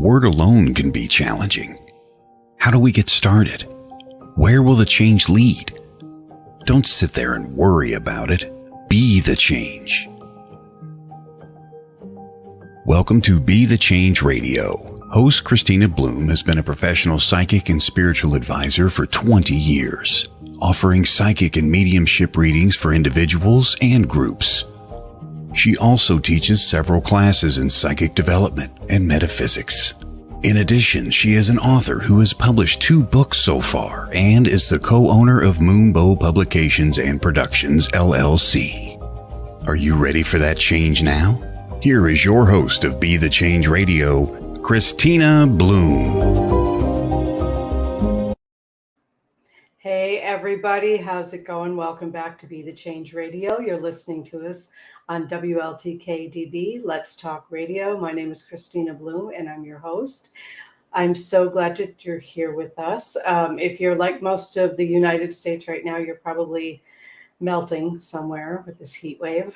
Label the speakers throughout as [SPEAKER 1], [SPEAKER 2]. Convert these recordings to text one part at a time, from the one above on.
[SPEAKER 1] word alone can be challenging. How do we get started? Where will the change lead? Don't sit there and worry about it. Be the change. Welcome to Be the Change Radio. Host Kristina Bloom has been a professional psychic and spiritual advisor for 20 years, offering psychic and mediumship readings for individuals and groups. She also teaches several classes in psychic development and metaphysics. In addition, she is an author who has published 2 books so far and is the co-owner of Moonbow Publications and Productions, LLC. Are you ready for that change now? Here is your host of Be the Change Radio, Kristina Bloom.
[SPEAKER 2] Hey everybody, how's it going? Welcome back to Be the Change Radio. You're listening to us on WLTK-DB, Let's Talk Radio. My name is Kristina Bloom and I'm your host. I'm so glad that you're here with us. If you're like most of the United States right now, you're probably melting somewhere with this heat wave.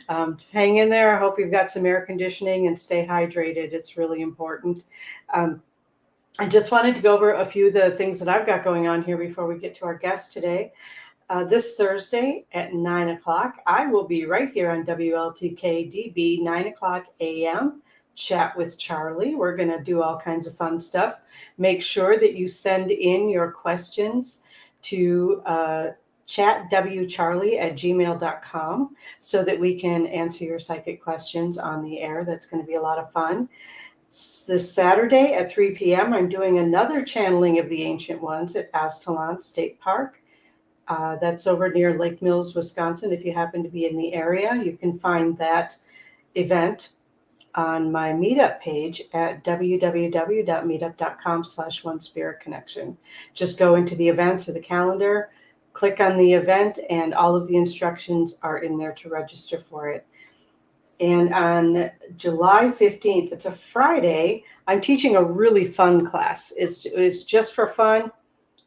[SPEAKER 2] Just hang in there. I hope you've got some air conditioning and stay hydrated. It's really important. I just wanted to go over a few of the things that I've got going on here before we get to our guest today. This Thursday at 9 o'clock, I will be right here on WLTK-DB, 9 o'clock a.m., Chat with Charlie. We're going to do all kinds of fun stuff. Make sure that you send in your questions to chatwcharlie@gmail.com so that we can answer your psychic questions on the air. That's going to be a lot of fun. This Saturday at 3 p.m., I'm doing another channeling of the Ancient Ones at Aztalan State Park. That's over near Lake Mills, Wisconsin. If you happen to be in the area, you can find that event on my meetup page at www.meetup.com/OneSpiritConnection. Just go into the events or the calendar, click on the event, and all of the instructions are in there to register for it. And on July 15th, it's a Friday, I'm teaching a really fun class. It's just for fun.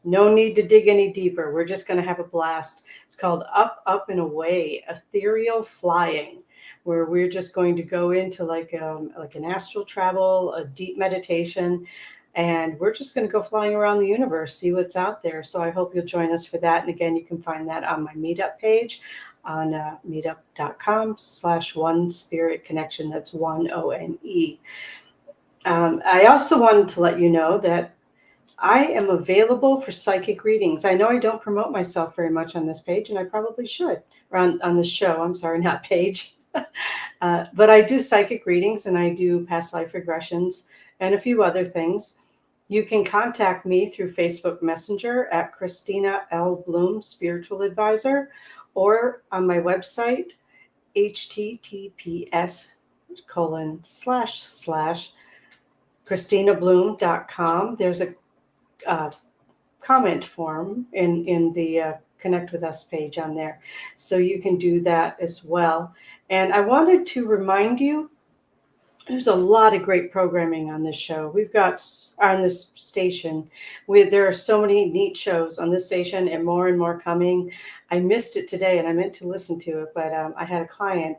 [SPEAKER 2] No need to dig any deeper. We're just going to have a blast. It's called Up, Up, and Away, Ethereal Flying, where we're just going to go into like an astral travel, a deep meditation, and we're just going to go flying around the universe, see what's out there. So I hope you'll join us for that. And again, you can find that on my meetup page on meetup.com/OneSpiritConnection. That's ONE. I also wanted to let you know that I am available for psychic readings. I know I don't promote myself very much on this page, and I probably should, or on the show. I'm sorry, not page. But I do psychic readings, and I do past life regressions and a few other things. You can contact me through Facebook Messenger at Kristina L. Bloom Spiritual Advisor, or on my website, https://Kristinabloom.com. There's a comment form in the Connect with Us page on there. So you can do that as well. And I wanted to remind you, there's a lot of great programming on this show. We've got on this station, there are so many neat shows on this station and more coming. I missed it today and I meant to listen to it, but I had a client.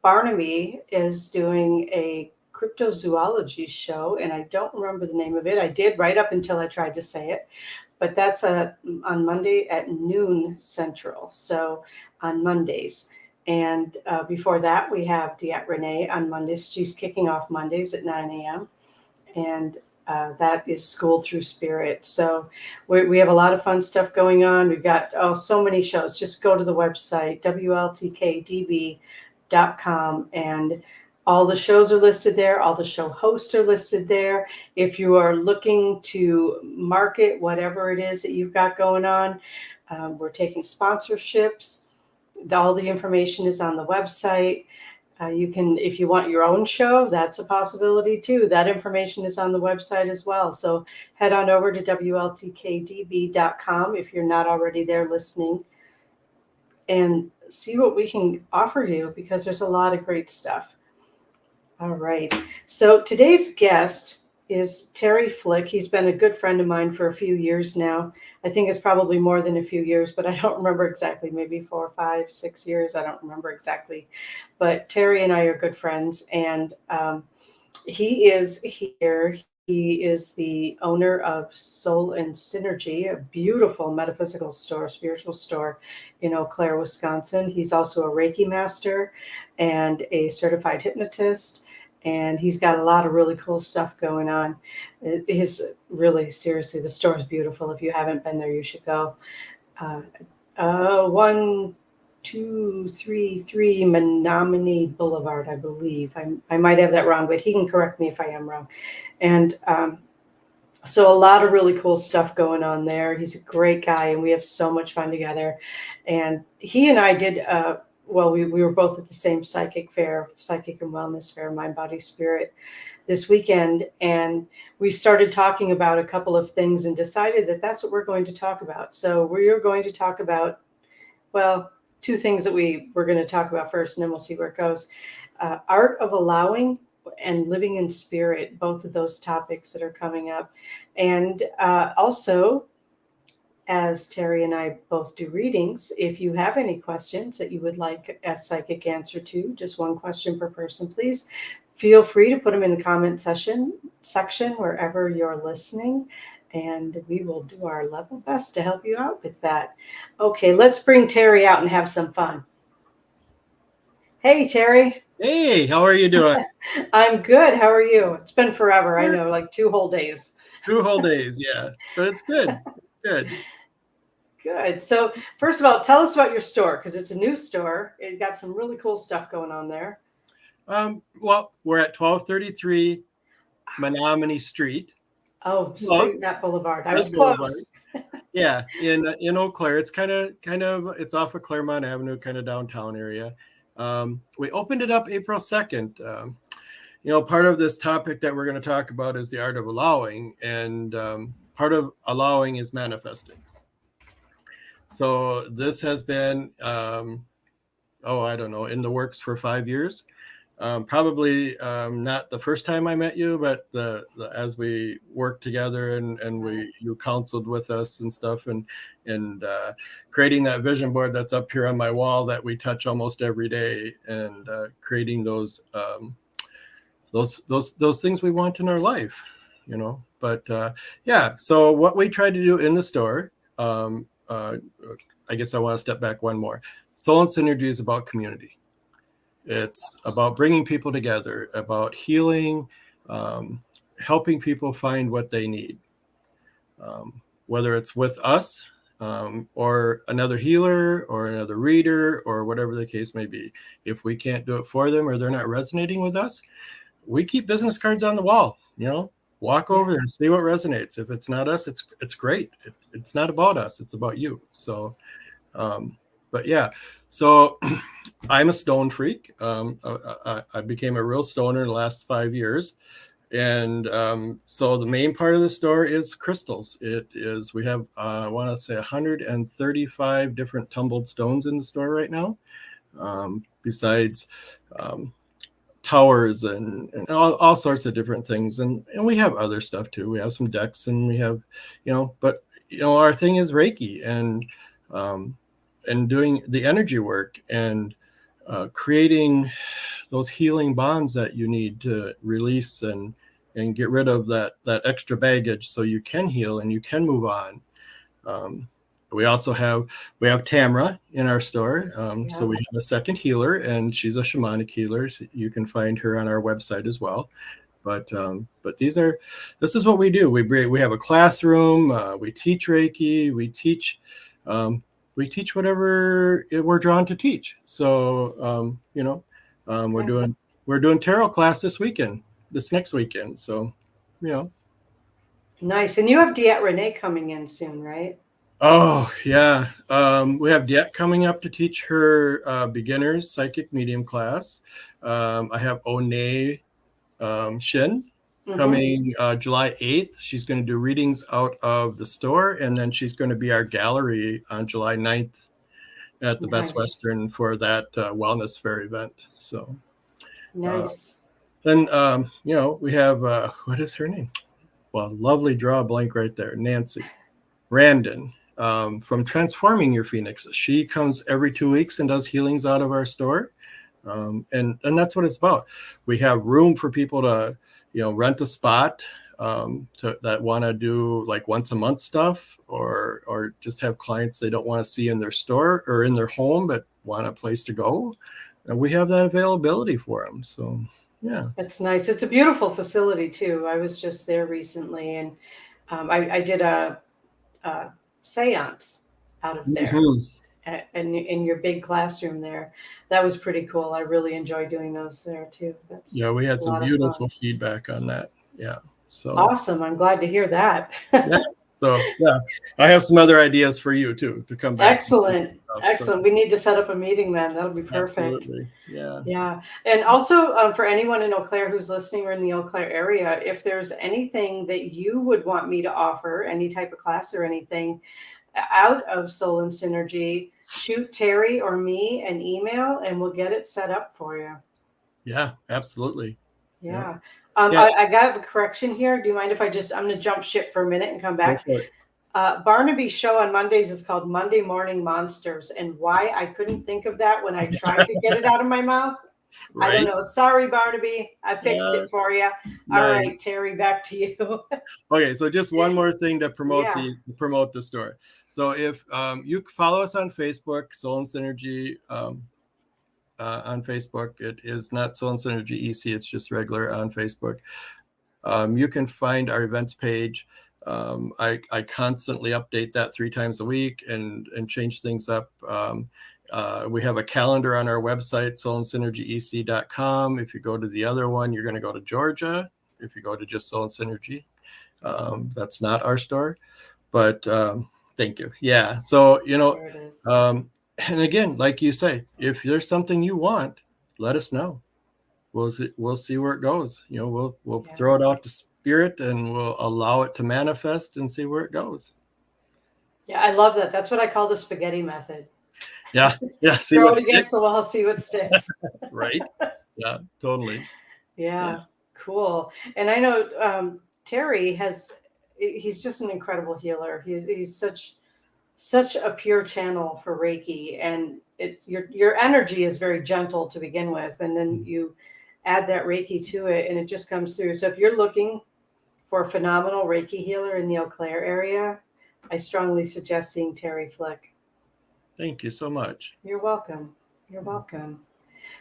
[SPEAKER 2] Barnaby is doing a cryptozoology show, and I don't remember the name of it. I did right up until I tried to say it, but that's on Monday at noon Central. So on Mondays. And before that, we have Diet Renee on Mondays. She's kicking off Mondays at 9 a.m. And that is School Through Spirit. So we have a lot of fun stuff going on. We've got so many shows. Just go to the website, WLTK-DB.com, and all the shows are listed there. All the show hosts are listed there. If you are looking to market whatever it is that you've got going on, we're taking sponsorships. All the information is on the website. You can, if you want your own show, that's a possibility too. That information is on the website as well. So head on over to WLTK-DB.com if you're not already there listening, and see what we can offer you, because there's a lot of great stuff. All right. So today's guest is Terry Flick. He's been a good friend of mine for a few years now. I think it's probably more than a few years, but I don't remember exactly, maybe 4, 5, 6 years. I don't remember exactly. But Terry and I are good friends. And He is here. He is the owner of Soul and Synergy, a beautiful metaphysical store, spiritual store in Eau Claire, Wisconsin. He's also a Reiki master and a certified hypnotist. And he's got a lot of really cool stuff going on. His really, seriously, the store is beautiful. If you haven't been there, you should go. 1233 Menominee Boulevard, I believe. I might have that wrong, but he can correct me if I am wrong. And so a lot of really cool stuff going on there. He's a great guy, and we have so much fun together. And he and I did, we were both at the same psychic and wellness fair, Mind, Body, Spirit, this weekend. And we started talking about a couple of things and decided that that's what we're going to talk about. So we are going to talk about, two things that we're going to talk about first, and then we'll see where it goes. Art of allowing and living in spirit, both of those topics that are coming up. And also, as Terry and I both do readings, if you have any questions that you would like a psychic answer to, just one question per person, please feel free to put them in the comment section wherever you're listening. And we will do our level best to help you out with that. Okay, let's bring Terry out and have some fun. Hey, Terry.
[SPEAKER 3] Hey, how are you doing?
[SPEAKER 2] I'm good. How are you? It's been forever. I know, like 2 whole days.
[SPEAKER 3] 2 whole days, yeah. But it's good. It's good.
[SPEAKER 2] Good. So first of all, tell us about your store, because it's a new store. It got some really cool stuff going on there.
[SPEAKER 3] Well, we're at 1233 Menominee Street.
[SPEAKER 2] Oh, street, not Boulevard. I was
[SPEAKER 3] Boulevard.
[SPEAKER 2] close.
[SPEAKER 3] Yeah, in Eau Claire. It's kind of it's off of Claremont Avenue, kind of downtown area. We opened it up April 2nd. Part of this topic that we're going to talk about is the art of allowing, and part of allowing is manifesting. So this has been, I don't know, in the works for 5 years. Probably not the first time I met you, but as we worked together and you counseled with us and stuff, and creating that vision board that's up here on my wall that we touch almost every day, and creating those things we want in our life, But so what we try to do in the store, I guess I want to step back one more. Soul and Synergy is about community. It's about bringing people together, about healing, helping people find what they need, whether it's with us or another healer or another reader or whatever the case may be. If we can't do it for them or they're not resonating with us, we keep business cards on the wall, walk over there and see what resonates. If it's not us, it's great. It's not about us. It's about you. So, but yeah, so I'm a stone freak. I became a real stoner in the last 5 years. And so the main part of the store is crystals. We have, I want to say 135 different tumbled stones in the store right now. Besides towers and all sorts of different things. And we have other stuff too. We have some decks, and we have, but our thing is Reiki and doing the energy work and creating those healing bonds that you need to release and get rid of that extra baggage so you can heal and you can move on. We also have Tamra in our store. So we have a second healer, and she's a shamanic healer. So you can find her on our website as well. But this is what we do. We have a classroom. We teach Reiki. We teach whatever we're drawn to teach. So we're doing tarot class this next weekend. So
[SPEAKER 2] Nice. And you have Diet Renee coming in soon, right?
[SPEAKER 3] Oh, yeah. We have Diet coming up to teach her beginner's psychic medium class. I have Onay Shin coming July 8th. She's going to do readings out of the store, and then she's going to be our gallery on July 9th at the Best Western for that wellness fair event. So
[SPEAKER 2] nice.
[SPEAKER 3] Then, we have, what is her name? Well, lovely draw blank right there. Nancy Randon. From Transforming Your Phoenix. She comes every 2 weeks and does healings out of our store. And that's what it's about. We have room for people to, rent a spot that want to do like once a month stuff, or just have clients they don't want to see in their store or in their home, but want a place to go. And we have that availability for them. So, yeah.
[SPEAKER 2] It's nice. It's a beautiful facility too. I was just there recently, and I did a seance out of there.
[SPEAKER 3] Mhm.
[SPEAKER 2] And in your big classroom there. That was pretty cool. I really enjoy doing those there too.
[SPEAKER 3] Yeah, we had
[SPEAKER 2] That's a
[SPEAKER 3] some
[SPEAKER 2] lot of
[SPEAKER 3] beautiful
[SPEAKER 2] fun.
[SPEAKER 3] feedback on that. Yeah. So
[SPEAKER 2] Awesome. I'm glad to hear that.
[SPEAKER 3] yeah. So yeah, I have some other ideas for you too to come back.
[SPEAKER 2] Excellent.
[SPEAKER 3] So,
[SPEAKER 2] Excellent. We need to set up a meeting then. That'll be perfect.
[SPEAKER 3] absolutely. Yeah.
[SPEAKER 2] Yeah. And also for anyone in Eau Claire who's listening or in the Eau Claire area, if there's anything that you would want me to offer, any type of class or anything out of Soul and Synergy, shoot Terry or me an email and we'll get it set up for you.
[SPEAKER 3] Yeah, absolutely.
[SPEAKER 2] Yeah.
[SPEAKER 3] Yeah.
[SPEAKER 2] I got a correction here. Do you mind if I'm going to jump ship for a minute and come
[SPEAKER 3] Go
[SPEAKER 2] back?
[SPEAKER 3] for it.
[SPEAKER 2] Barnaby's show on Mondays is called Monday Morning Monsters. And why I couldn't think of that when I tried to get it out of my mouth, I don't
[SPEAKER 3] Right.
[SPEAKER 2] know. Sorry, Barnaby. I fixed
[SPEAKER 3] Yeah.
[SPEAKER 2] it for you. All
[SPEAKER 3] Nice.
[SPEAKER 2] right, Terry, back to you.
[SPEAKER 3] Okay, so just one more thing to promote
[SPEAKER 2] Yeah.
[SPEAKER 3] the store. So if you follow us on Facebook, Soul and Synergy on Facebook, it is not Soul and Synergy EC, it's just regular on Facebook. You can find our events page. I constantly update that 3 times a week and change things up. We have a calendar on our website, soulandsynergyec.com. If you go to the other one, you're going to go to Georgia. If you go to just Soul and Synergy, that's not our store, but thank you. Yeah. So,
[SPEAKER 2] There it is.
[SPEAKER 3] and again, like you say, if there's something you want, let us know. We'll see where it goes. We'll
[SPEAKER 2] Yeah.
[SPEAKER 3] throw it out to spirit and we'll allow it to manifest and see where it goes.
[SPEAKER 2] Yeah, I love that. That's what I call the spaghetti method.
[SPEAKER 3] Yeah. Yeah. See
[SPEAKER 2] Throw
[SPEAKER 3] what
[SPEAKER 2] it against
[SPEAKER 3] sticks.
[SPEAKER 2] the wall, see what sticks.
[SPEAKER 3] Right. Yeah, totally.
[SPEAKER 2] Yeah, cool. And I know Terry he's just an incredible healer. He's such a pure channel for Reiki, and it's your energy is very gentle to begin with, and then you add that Reiki to it and it just comes through. So if you're looking for a phenomenal Reiki healer in the Eau Claire area, I strongly suggest seeing Terry Flick.
[SPEAKER 3] Thank you so much.
[SPEAKER 2] You're welcome. You're welcome.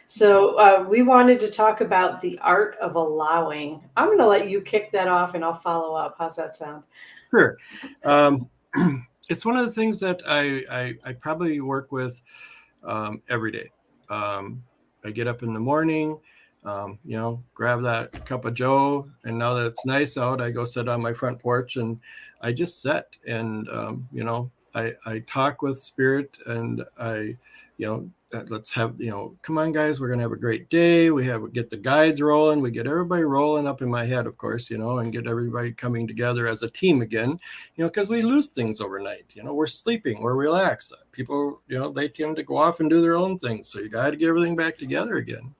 [SPEAKER 2] So we wanted to talk about the art of allowing. I'm going to let you kick that off and I'll follow up. How's that sound?
[SPEAKER 3] Sure. It's one of the things that I probably work with every day. I get up in the morning, grab that cup of Joe, and now that it's nice out, I go sit on my front porch and I just sit and, I talk with spirit and let's have, come on guys, we're going to have a great day. Get the guides rolling. We get everybody rolling up in my head, of course, and get everybody coming together as a team again, because we lose things overnight. We're sleeping, we're relaxed. People, they tend to go off and do their own things. So you got to get everything back together again.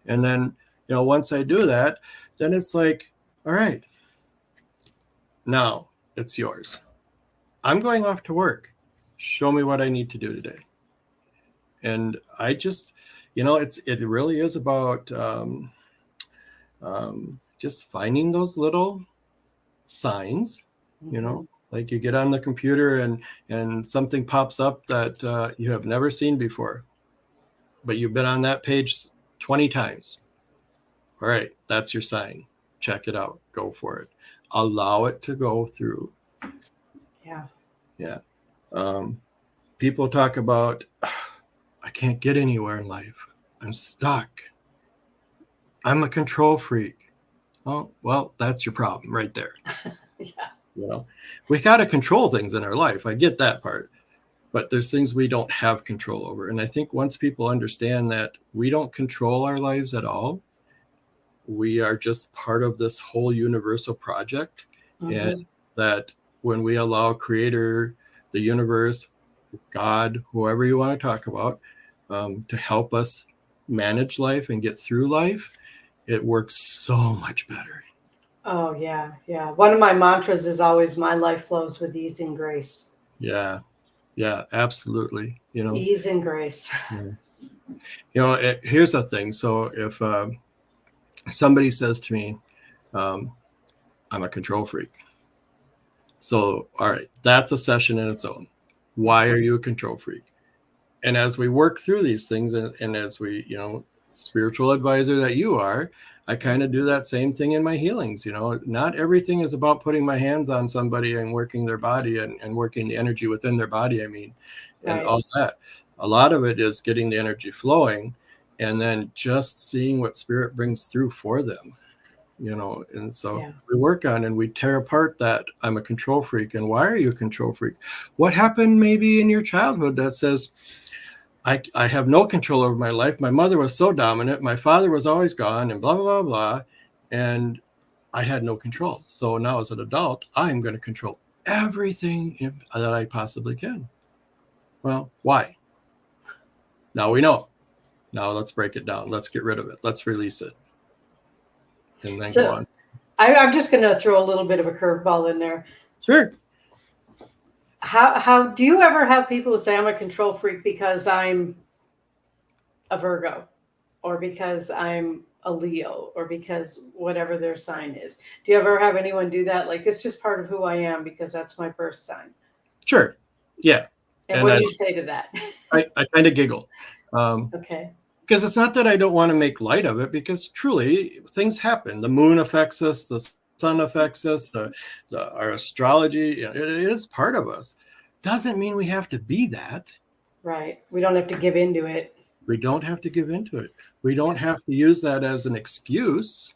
[SPEAKER 3] And then, once I do that, then it's like, all right, now it's yours. I'm going off to work. Show me what I need to do today. And I just, it really is about just finding those little signs, like you get on the computer and something pops up that you have never seen before, but you've been on that page 20 times. All right, that's your sign. Check it out. Go for it. Allow it to go through.
[SPEAKER 2] Yeah.
[SPEAKER 3] Yeah. People talk about, I can't get anywhere in life. I'm stuck. I'm a control freak. Oh, well, that's your problem right there.
[SPEAKER 2] Yeah.
[SPEAKER 3] We got to control things in our life. I get that part. But there's things we don't have control over. And I think once people understand that we don't control our lives at all, we are just part of this whole universal project.
[SPEAKER 2] Mm-hmm.
[SPEAKER 3] And that when we allow Creator, the universe, God, whoever you want to talk about, to help us manage life and get through life, it works so much better.
[SPEAKER 2] Oh, yeah. Yeah. One of my mantras is always, my life flows with ease and grace.
[SPEAKER 3] Yeah. Yeah, absolutely.
[SPEAKER 2] Ease and grace.
[SPEAKER 3] Yeah. Here's the thing. So if somebody says to me, I'm a control freak. So, all right, that's a session in its own. Why are you a control freak? And as we work through these things, and as we, spiritual advisor that you are, I kind of do that same thing in my healings. Not everything is about putting my hands on somebody and working their body and working the energy within their body, and
[SPEAKER 2] Right.
[SPEAKER 3] all that. A lot of it is getting the energy flowing and then just seeing what spirit brings through for them. And so we work on and we tear apart that I'm a control freak. And why are you a control freak? What happened maybe in your childhood that says, I have no control over my life. My mother was so dominant. My father was always gone and blah, blah, blah, blah. And I had no control. So now as an adult, I'm going to control everything that I possibly can. Well, why? Now we know. Now let's break it down. Let's get rid of it. Let's release it. And then go on.
[SPEAKER 2] I'm just going to throw a little bit of a curveball in there.
[SPEAKER 3] Sure.
[SPEAKER 2] How do you ever have people who say I'm a control freak because I'm a Virgo, or because I'm a Leo, or because whatever their sign is? Do you ever have anyone do that? Like, it's just part of who I am because that's my birth sign.
[SPEAKER 3] Sure. Yeah.
[SPEAKER 2] And what do you say to that?
[SPEAKER 3] I kind of giggle.
[SPEAKER 2] Okay.
[SPEAKER 3] Because it's not that I don't want to make light of it, because truly things happen. The moon affects us, the sun affects us, our astrology, it is part of us. Doesn't mean we have to be that.
[SPEAKER 2] Right. We don't have to give into it.
[SPEAKER 3] We don't have to give into it. We don't have to use that as an excuse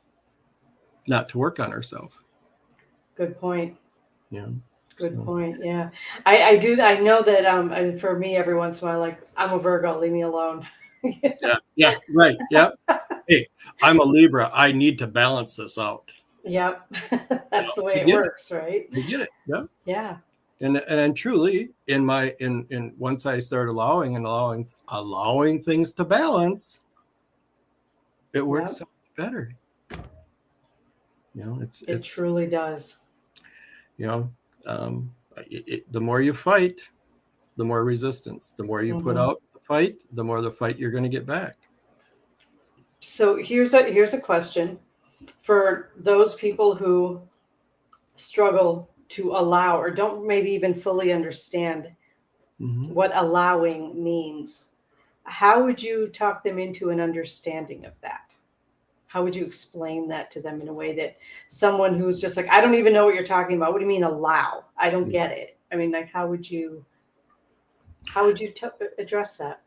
[SPEAKER 3] not to work on ourselves.
[SPEAKER 2] Good point.
[SPEAKER 3] Yeah.
[SPEAKER 2] Good point. Yeah. I do. I know that and for me, every once in a while, like, I'm a Virgo, leave me alone.
[SPEAKER 3] Yeah. Right. Yeah. Hey, I'm a Libra. I need to balance this out.
[SPEAKER 2] Yep. That's the way it works, right?
[SPEAKER 3] You get it. Yeah.
[SPEAKER 2] Yeah.
[SPEAKER 3] And truly, in once I started allowing things to balance, it works so much better. It
[SPEAKER 2] truly does.
[SPEAKER 3] The more you fight, the more resistance. The more you put out the fight, the more the fight you're going to get back.
[SPEAKER 2] So here's a question for those people who struggle to allow, or don't maybe even fully understand what allowing means. How would you talk them into an understanding of that? How would you explain that to them in a way that someone who's just like, I don't even know what you're talking about. What do you mean allow? I don't get it. I mean, like, how would you address that?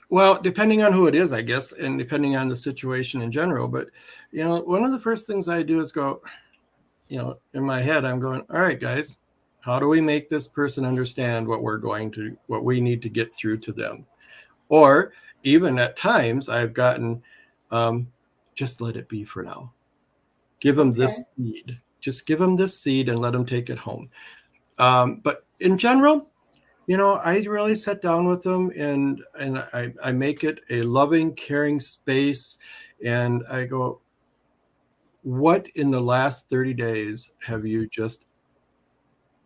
[SPEAKER 3] Well, depending on who it is, I guess, and depending on the situation in general. But, one of the first things I do is go, in my head, I'm going, all right, guys, how do we make this person understand what we need to get through to them? Or even at times I've gotten, just let it be for now. Give them this seed. Just give them this seed and let them take it home. But in general, I really sit down with them and I make it a loving, caring space. And I go, what in the last 30 days have you just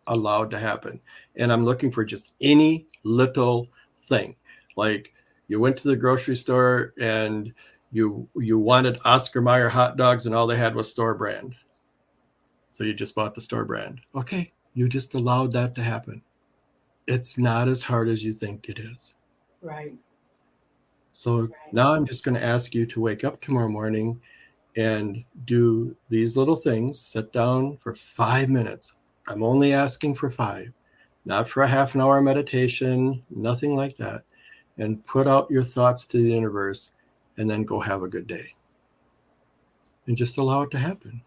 [SPEAKER 3] allowed to happen? And I'm looking for just any little thing. Like, you went to the grocery store and you wanted Oscar Mayer hot dogs and all they had was store brand. So you just bought the store brand. Okay, you just allowed that to happen. It's not as hard as you think it is.
[SPEAKER 2] Right.
[SPEAKER 3] So now I'm just going to ask you to wake up tomorrow morning and do these little things. Sit down for 5 minutes. I'm only asking for 5, not for a half an hour meditation, nothing like that. And put out your thoughts to the universe and then go have a good day. And just allow it to happen.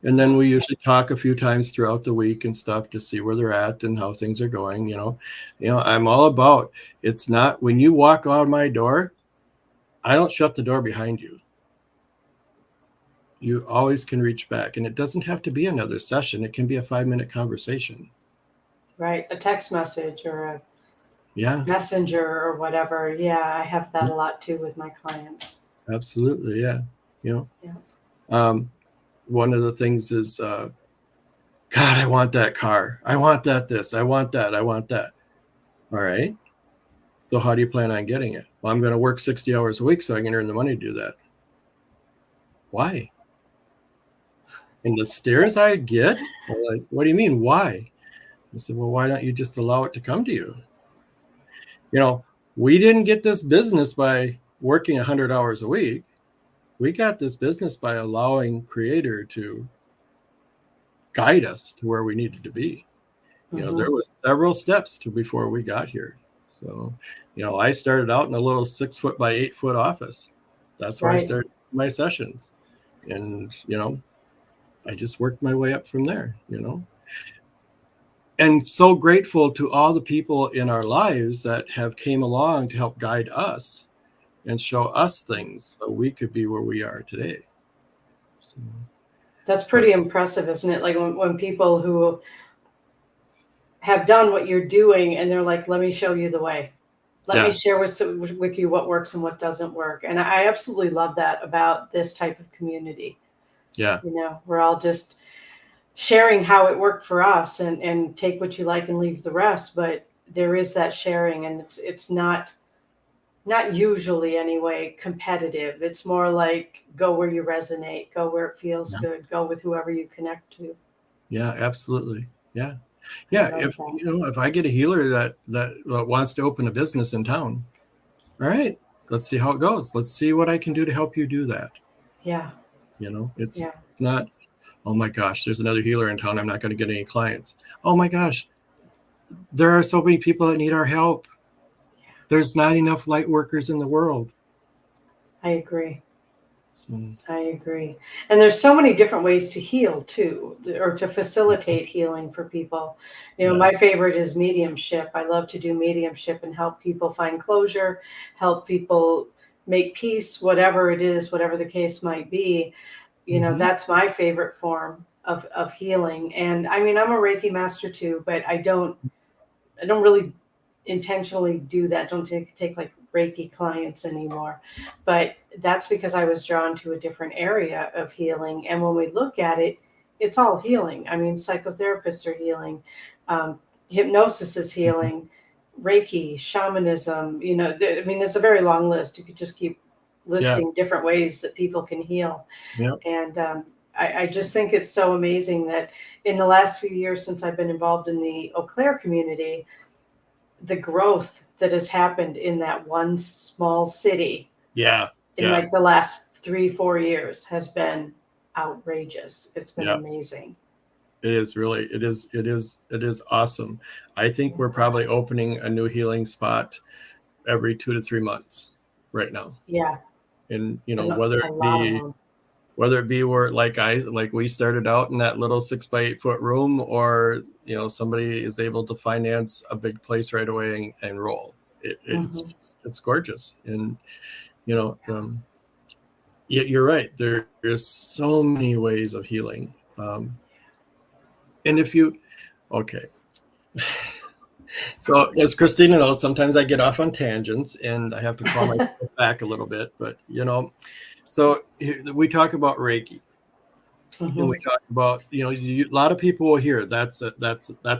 [SPEAKER 3] And then we usually talk a few times throughout the week and stuff to see where they're at and how things are going. I'm all about, it's not when you walk out my door, I don't shut the door behind you. You always can reach back, and it doesn't have to be another session. It can be a 5-minute conversation.
[SPEAKER 2] Right. A text message or a messenger or whatever. Yeah. I have that a lot too with my clients.
[SPEAKER 3] Absolutely. Yeah. One of the things is, God, I want that car. I want that this. I want that. I want that. All right. So how do you plan on getting it? Well, I'm going to work 60 hours a week so I can earn the money to do that. Why? And the stares I get, are like, what do you mean, why? I said, well, why don't you just allow it to come to you? You know, we didn't get this business by working 100 hours a week. We got this business by allowing Creator to guide us to where we needed to be. You know, there was several steps to before we got here. So, you know, I started out in a little 6 foot by 8 foot office. That's where I started my sessions. And, you know, I just worked my way up from there, you know. And so grateful to all the people in our lives that have came along to help guide us and show us things so we could be where we are today. So,
[SPEAKER 2] that's pretty impressive, isn't it? Like when people who have done what you're doing and they're like, let me show you the way. Let me share with you what works and what doesn't work. And I absolutely love that about this type of community.
[SPEAKER 3] Yeah.
[SPEAKER 2] You know, we're all just sharing how it worked for us and take what you like and leave the rest. But there is that sharing, and it's not usually anyway competitive. It's more like go where you resonate, go where it feels good, go with whoever you connect to.
[SPEAKER 3] Yeah, absolutely. Yeah. Yeah. If you know, if I get a healer that wants to open a business in town, all right, let's see how it goes. Let's see what I can do to help you do that.
[SPEAKER 2] Yeah.
[SPEAKER 3] You know, it's not, oh my gosh, there's another healer in town, I'm not going to get any clients. Oh my gosh, there are so many people that need our help. There's not enough light workers in the world.
[SPEAKER 2] I agree.
[SPEAKER 3] So.
[SPEAKER 2] I agree. And there's so many different ways to heal too, or to facilitate healing for people. You know, my favorite is mediumship. I love to do mediumship and help people find closure, help people make peace, whatever it is, whatever the case might be. You know, that's my favorite form of healing. And I mean, I'm a Reiki master too, but I don't really intentionally do that. Don't take like Reiki clients anymore. But that's because I was drawn to a different area of healing. And when we look at it, it's all healing. I mean, psychotherapists are healing. Hypnosis is healing. Reiki, shamanism, you know, I mean, it's a very long list. You could just keep listing different ways that people can heal. And I just think it's so amazing that in the last few years since I've been involved in the Eau Claire community, the growth that has happened in that one small city in like the last 3-4 years has been outrageous. It's been amazing.
[SPEAKER 3] It is really, it is awesome. I think we're probably opening a new healing spot every 2 to 3 months right now.
[SPEAKER 2] Yeah.
[SPEAKER 3] And you know, whether it be where like we started out in that little 6 by 8 foot room, or you know, somebody is able to finance a big place right away and roll. It's gorgeous. And you know, you're right. There's so many ways of healing. And if you, so as Kristina knows, sometimes I get off on tangents and I have to call myself back a little bit, but you know, so we talk about Reiki. And we talk about, you know, a lot of people will hear that's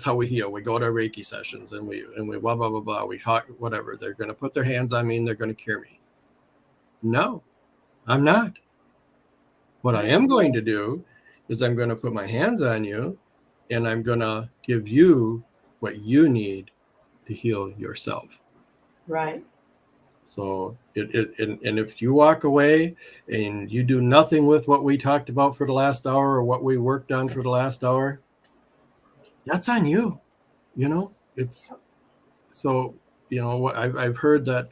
[SPEAKER 3] how we heal. We go to Reiki sessions and we blah blah blah blah. We talk whatever. They're going to put their hands on me and they're going to cure me. No, I'm not. What I am going to do is I'm going to put my hands on you and I'm going to give you what you need to heal yourself.
[SPEAKER 2] Right.
[SPEAKER 3] So and if you walk away and you do nothing with what we talked about for the last hour or what we worked on for the last hour, that's on you. You know, it's so, you know, I've heard that,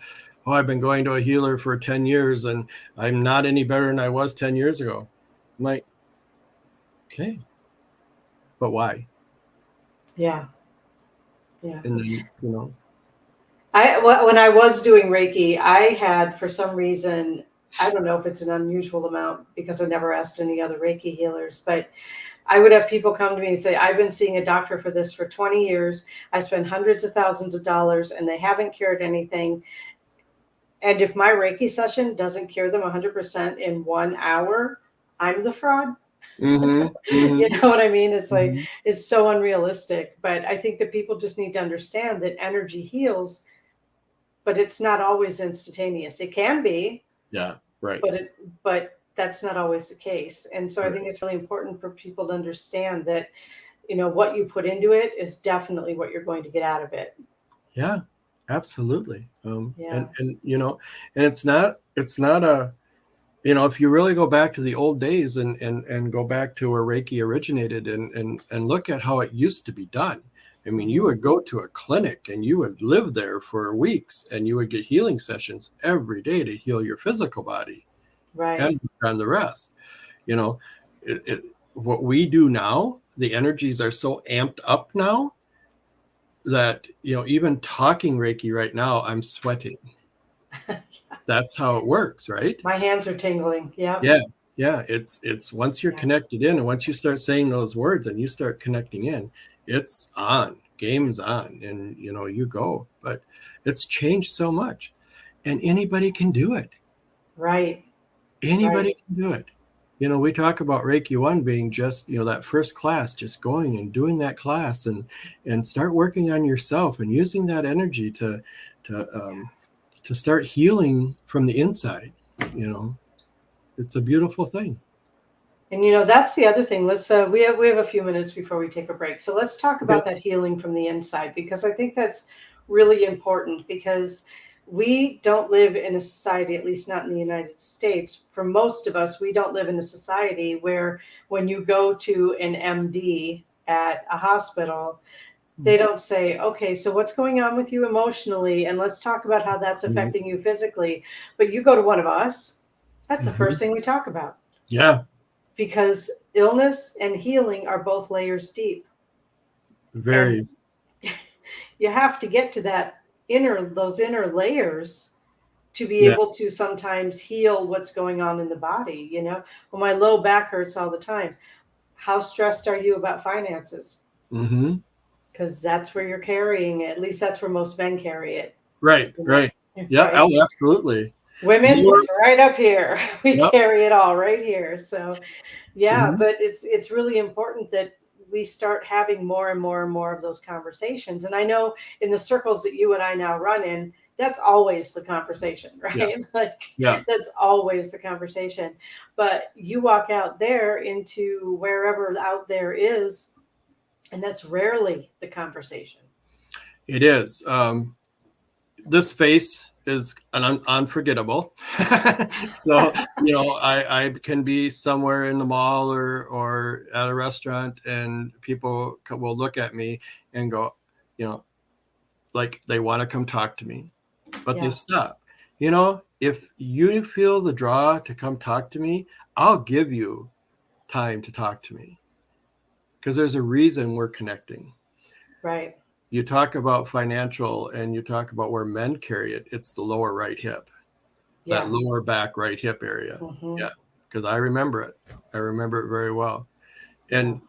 [SPEAKER 3] oh, I've been going to a healer for 10 years and I'm not any better than I was 10 years ago. I'm like, okay, but why?
[SPEAKER 2] Yeah. Yeah.
[SPEAKER 3] And then, you know,
[SPEAKER 2] when I was doing Reiki, I had, for some reason, I don't know if it's an unusual amount because I never asked any other Reiki healers, but I would have people come to me and say, I've been seeing a doctor for this for 20 years. I spent hundreds of thousands of dollars and they haven't cured anything. And if my Reiki session doesn't cure them 100% in 1 hour, I'm the fraud. You know what I mean? It's like, it's so unrealistic. But I think that people just need to understand that energy heals but it's not always instantaneous. It can be,
[SPEAKER 3] Yeah. Right.
[SPEAKER 2] but that's not always the case. And so I
[SPEAKER 3] Right.
[SPEAKER 2] think it's really important for people to understand that, what you put into it is definitely what you're going to get out of it.
[SPEAKER 3] Yeah, absolutely.
[SPEAKER 2] Yeah.
[SPEAKER 3] And it's not a, if you really go back to the old days and go back to where Reiki originated and look at how it used to be done. I mean, you would go to a clinic and you would live there for weeks and you would get healing sessions every day to heal your physical body
[SPEAKER 2] Right.
[SPEAKER 3] and the rest. What we do now, the energies are so amped up now that, even talking Reiki right now, I'm sweating. That's how it works, right?
[SPEAKER 2] My hands are tingling. Yeah.
[SPEAKER 3] Yeah. It's once you're connected in, and once you start saying those words and you start connecting in, it's on, game's on, and you go. But it's changed so much, and anybody can do it.
[SPEAKER 2] Right.
[SPEAKER 3] Anybody can do it. We talk about Reiki 1 being just, that first class, just going and doing that class and start working on yourself and using that energy to start healing from the inside. It's a beautiful thing.
[SPEAKER 2] And that's the other thing. Let's we have a few minutes before we take a break. So let's talk about that healing from the inside, because I think that's really important, because we don't live in a society, at least not in the United States. For most of us, we don't live in a society where when you go to an MD at a hospital, they don't say, okay, so what's going on with you emotionally? And let's talk about how that's affecting you physically. But you go to one of us, that's the first thing we talk about.
[SPEAKER 3] Yeah.
[SPEAKER 2] Because illness and healing are both layers deep.
[SPEAKER 3] Very.
[SPEAKER 2] And you have to get to those inner layers to be able to sometimes heal what's going on in the body. Well, my low back hurts all the time. How stressed are you about finances? Because that's where you're carrying it. At least that's where most men carry it.
[SPEAKER 3] Right. Yeah. Right? Oh, absolutely.
[SPEAKER 2] Women, it's right up here. We carry it all right here. So, but it's really important that we start having more and more and more of those conversations. And I know in the circles that you and I now run in, that's always the conversation, right? That's always the conversation. But you walk out there into wherever out there is, and that's rarely the conversation.
[SPEAKER 3] It is. This face is unforgettable. So, I can be somewhere in the mall or at a restaurant, and people will look at me and go, like they want to come talk to me, but they stop. If you feel the draw to come talk to me, I'll give you time to talk to me, because there's a reason we're connecting.
[SPEAKER 2] Right.
[SPEAKER 3] You talk about financial and you talk about where men carry it. It's the lower right hip, that lower back right hip area. Yeah. Because I remember it. I remember it very well. And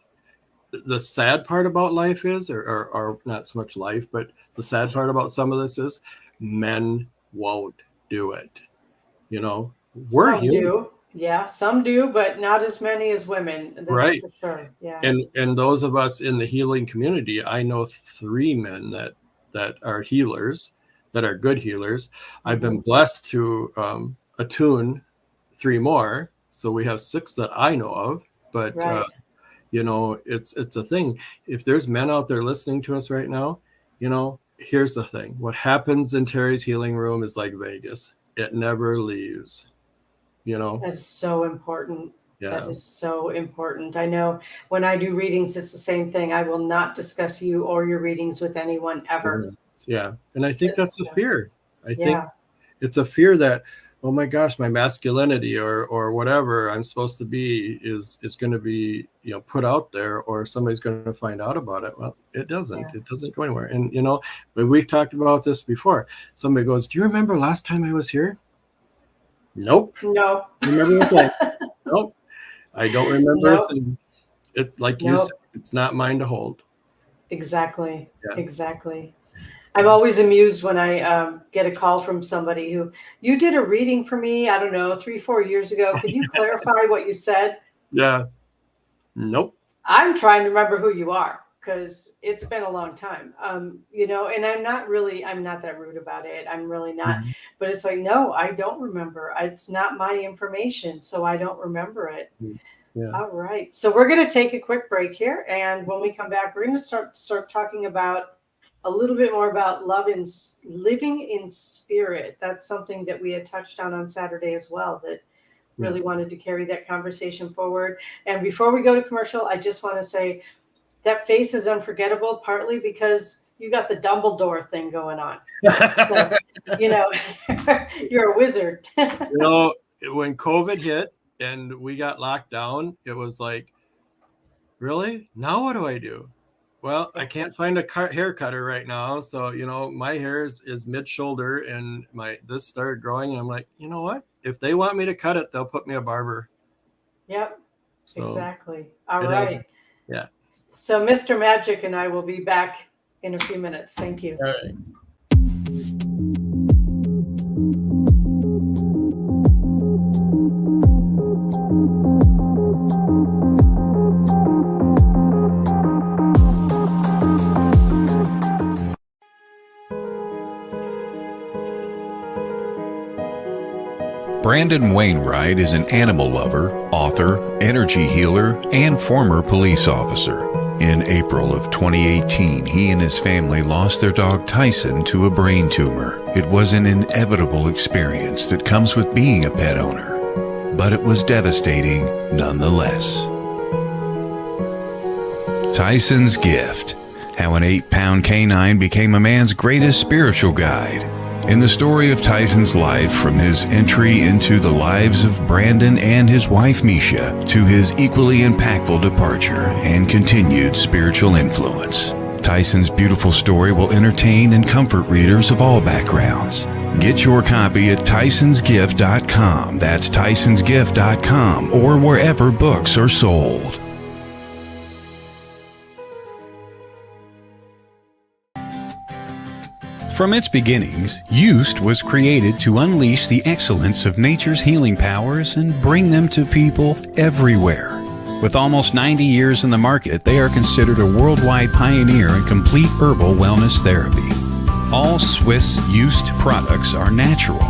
[SPEAKER 3] the sad part about life is, or not so much life, but the sad part about some of this is men won't do it. We're
[SPEAKER 2] some
[SPEAKER 3] human.
[SPEAKER 2] do. Yeah, some do, but not as many as women. That's
[SPEAKER 3] right.
[SPEAKER 2] For sure. Yeah.
[SPEAKER 3] And those of us in the healing community, I know 3 men that are healers, that are good healers. I've been blessed to attune 3 more. So we have 6 that I know of, but it's a thing. If there's men out there listening to us right now, here's the thing. What happens in Terry's healing room is like Vegas. It never leaves.
[SPEAKER 2] That's so important.
[SPEAKER 3] Yeah.
[SPEAKER 2] That is so important. I know when I do readings, it's the same thing. I will not discuss you or your readings with anyone ever.
[SPEAKER 3] Yeah. And I think that's a fear. I think it's a fear that, oh my gosh, my masculinity or whatever I'm supposed to be is going to be, put out there, or somebody's going to find out about it. Well, it doesn't. Yeah. It doesn't go anywhere. And, but we've talked about this before. Somebody goes, do you remember last time I was here? Nope.
[SPEAKER 2] No.
[SPEAKER 3] Remember a thing? Nope. I don't remember a thing. It's like you said, it's not mine to hold.
[SPEAKER 2] Exactly. Yeah. Exactly. I'm always amused when I get a call from somebody who, you did a reading for me, I don't know, 3-4 years ago. Can you clarify what you said?
[SPEAKER 3] Yeah. Nope.
[SPEAKER 2] I'm trying to remember who you are. because it's been a long time, and I'm not that rude about it. I'm really not,
[SPEAKER 3] Mhm.
[SPEAKER 2] but it's like, no, I don't remember. It's not my information, so I don't remember it.
[SPEAKER 3] Yeah.
[SPEAKER 2] All right. So we're going to take a quick break here. And when we come back, we're going to start talking about a little bit more about living in spirit. That's something that we had touched on Saturday as well, that really wanted to carry that conversation forward. And before we go to commercial, I just want to say that face is unforgettable, partly because you got the Dumbledore thing going on. So, you're a wizard.
[SPEAKER 3] When COVID hit and we got locked down, it was like, really? Now what do I do? Well, I can't find a hair cutter right now. So, my hair is mid-shoulder and this started growing. And I'm like, you know what? If they want me to cut it, they'll put me a barber.
[SPEAKER 2] Yep,
[SPEAKER 3] So
[SPEAKER 2] exactly. All
[SPEAKER 3] it
[SPEAKER 2] right.
[SPEAKER 3] yeah.
[SPEAKER 2] So Mr. Magic and I will be back in a few minutes. Thank you.
[SPEAKER 3] All right.
[SPEAKER 1] Brandon Wainwright is an animal lover, author, energy healer, and former police officer. In April of 2018, he and his family lost their dog Tyson to a brain tumor. It was an inevitable experience that comes with being a pet owner, but it was devastating nonetheless. Tyson's Gift: how an 8-pound canine became a man's greatest spiritual guide. In the story of Tyson's life, from his entry into the lives of Brandon and his wife Misha, to his equally impactful departure and continued spiritual influence, Tyson's beautiful story will entertain and comfort readers of all backgrounds. Get your copy at tysonsgift.com. That's tysonsgift.com, or wherever books are sold. From its beginnings, Used was created to unleash the excellence of nature's healing powers and bring them to people everywhere. With almost 90 years in the market, they are considered a worldwide pioneer in complete herbal wellness therapy. All Swiss Used products are natural,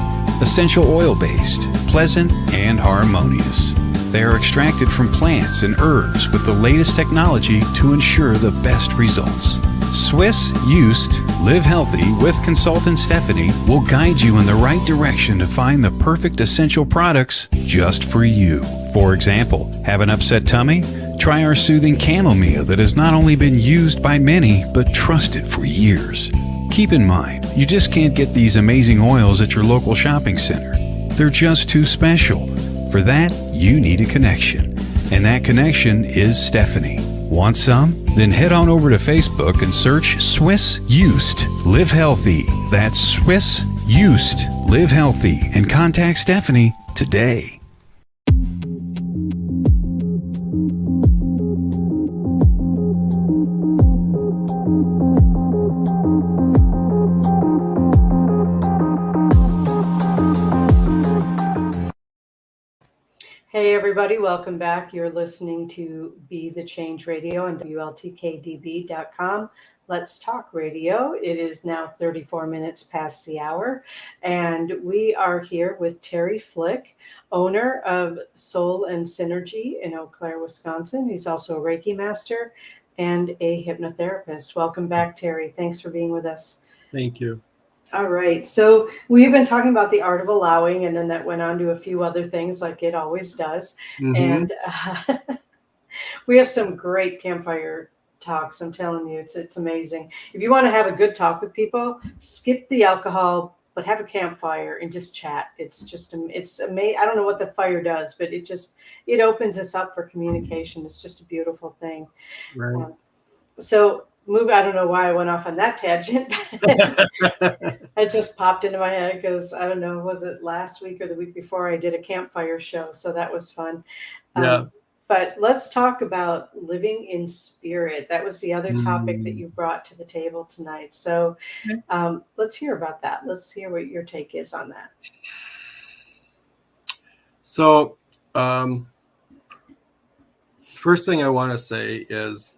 [SPEAKER 1] essential oil-based, pleasant, and harmonious. They are extracted from plants and herbs with the latest technology to ensure the best results. Swiss Used Live Healthy with consultant Stephanie will guide you in the right direction to find the perfect essential products just for you. For example, have an upset tummy? Try our soothing chamomile that has not only been used by many, but trusted for years. Keep in mind, you just can't get these amazing oils at your local shopping center. They're just too special. For that, you need a connection. And that connection is Stephanie. Want some? Then head on over to Facebook and search Swiss Used Live Healthy. That's Swiss Used Live Healthy, and contact Stephanie today.
[SPEAKER 2] Hey everybody, welcome back. You're listening to Be the Change Radio on WLTK-DB.com. Let's Talk Radio. It is now 34 minutes past the hour, and we are here with Terry Flick, owner of Soul and Synergy in Eau Claire, Wisconsin. He's also a Reiki master and a hypnotherapist. Welcome back, Terry. Thanks for being with us.
[SPEAKER 3] Thank you.
[SPEAKER 2] All right. So we've been talking about the art of allowing, and then that went on to a few other things like it always does.
[SPEAKER 3] Mm-hmm.
[SPEAKER 2] And we have some great campfire talks. I'm telling you, it's amazing. If you want to have a good talk with people, skip the alcohol, but have a campfire and just chat. It's amazing. I don't know what the fire does, but it opens us up for communication. It's just a beautiful thing.
[SPEAKER 3] Right.
[SPEAKER 2] I don't know why I went off on that tangent. It just popped into my head because, I don't know, was it last week or the week before, I did a campfire show. So that was fun.
[SPEAKER 3] Yeah.
[SPEAKER 2] But let's talk about living in spirit. That was the other topic that you brought to the table tonight. So let's hear about that. Let's hear what your take is on that.
[SPEAKER 3] So first thing I want to say is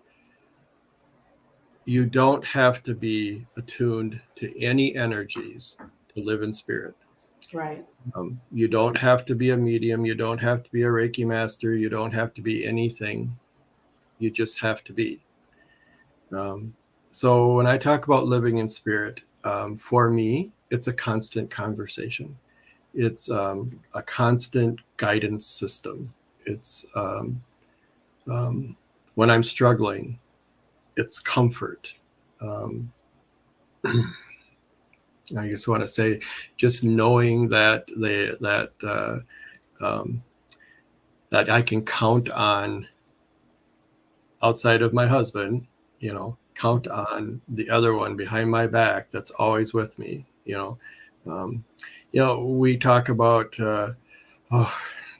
[SPEAKER 3] you don't have to be attuned to any energies to live in spirit.
[SPEAKER 2] Right.
[SPEAKER 3] You don't have to be a medium. You don't have to be a Reiki master. You don't have to be anything. You just have to be. So when I talk about living in spirit, for me, it's a constant conversation. It's a constant guidance system. It's when I'm struggling, it's comfort. I just want to say, just knowing that that I can count on, outside of my husband, count on the other one behind my back that's always with me. We talk about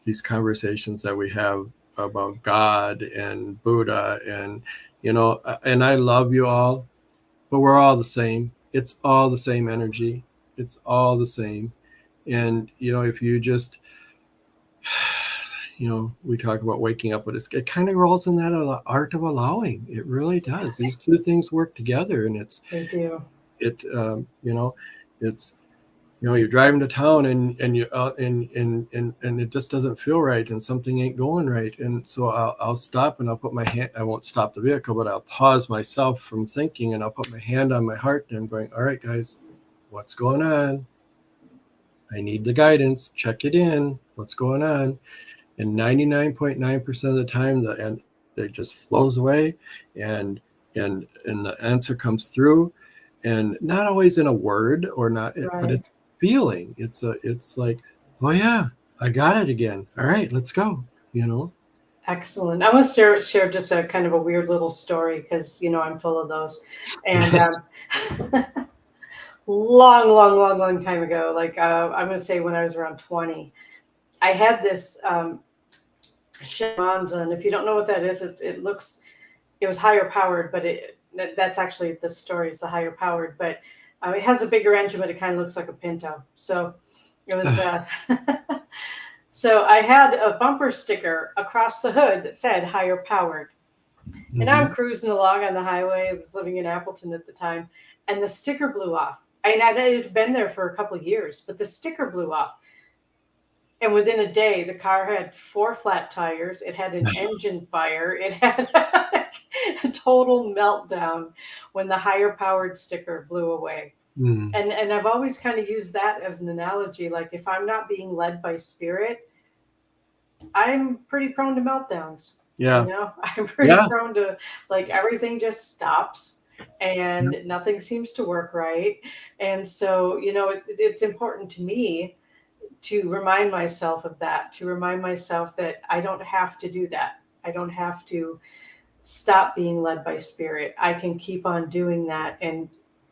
[SPEAKER 3] these conversations that we have about God and Buddha, and and I love you all, but we're all the same. It's all the same energy. It's all the same. And if you just we talk about waking up, but it kind of rolls in that art of allowing. It really does. These two things work together, and
[SPEAKER 2] They do.
[SPEAKER 3] it's you're driving to town and you and it just doesn't feel right, and something ain't going right, and so I'll stop and I'll put my hand. I won't stop the vehicle, but I'll pause myself from thinking, and I'll put my hand on my heart, and I'm going, all right, guys, what's going on? I need the guidance. Check it in. What's going on? And 99.9% of the time, it just flows away, and the answer comes through, and not always in a word or not,
[SPEAKER 2] Right.
[SPEAKER 3] but it's feeling. It's like, oh yeah, I got it again. All right, let's go.
[SPEAKER 2] Excellent. I want to share just a kind of a weird little story, because I'm full of those. And long time ago, like I'm going to say when I was around 20, I had this shamanza, and if you don't know what that is, it was higher powered, but that's actually the story is the higher powered, but it has a bigger engine, but it kind of looks like a Pinto. So it was so I had a bumper sticker across the hood that said higher powered.
[SPEAKER 3] Mm-hmm.
[SPEAKER 2] And I'm cruising along on the highway. I was living in Appleton at the time, and the sticker blew off. It had been there for a couple of years, but the sticker blew off. And within a day, the car had 4 flat tires. It had an engine fire. It had a total meltdown when the higher powered sticker blew away.
[SPEAKER 3] Mm.
[SPEAKER 2] And I've always kind of used that as an analogy. Like, if I'm not being led by spirit, I'm pretty prone to meltdowns.
[SPEAKER 3] Yeah.
[SPEAKER 2] I'm pretty prone to, like, everything just stops and nothing seems to work right. And so, it's important to me to remind myself of that, to remind myself that I don't have to do that. I don't have to stop being led by spirit. I can keep on doing that, and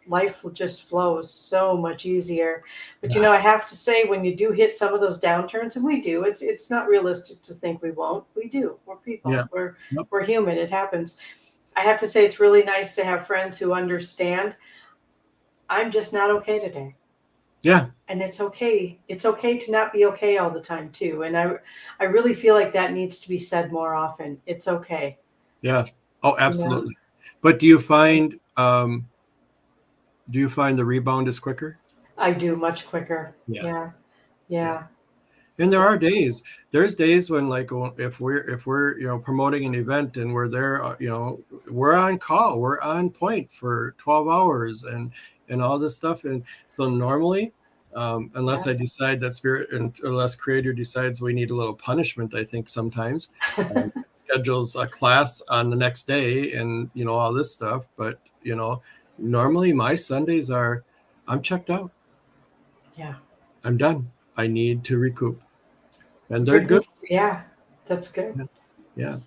[SPEAKER 2] life will just flow so much easier. But I have to say, when you do hit some of those downturns, and we do, it's not realistic to think we won't. We do. We're people.
[SPEAKER 3] Yeah.
[SPEAKER 2] We're human. It happens. I have to say, it's really nice to have friends who understand I'm just not okay today.
[SPEAKER 3] Yeah.
[SPEAKER 2] And it's okay. It's okay to not be okay all the time too. And I really feel like that needs to be said more often. It's okay.
[SPEAKER 3] Yeah. Oh, absolutely. But do you find the rebound is quicker?
[SPEAKER 2] I do, much quicker. Yeah.
[SPEAKER 3] And there's days when, like, if we're promoting an event and we're there, we're on call, we're on point for 12 hours and all this stuff. And so normally, unless I decide that spirit, and unless creator decides we need a little punishment, I think sometimes schedules a class on the next day and, all this stuff. But, normally my Sundays I'm checked out.
[SPEAKER 2] Yeah.
[SPEAKER 3] I'm done. I need to recoup. And they're good.
[SPEAKER 2] Yeah, that's good.
[SPEAKER 3] Yeah.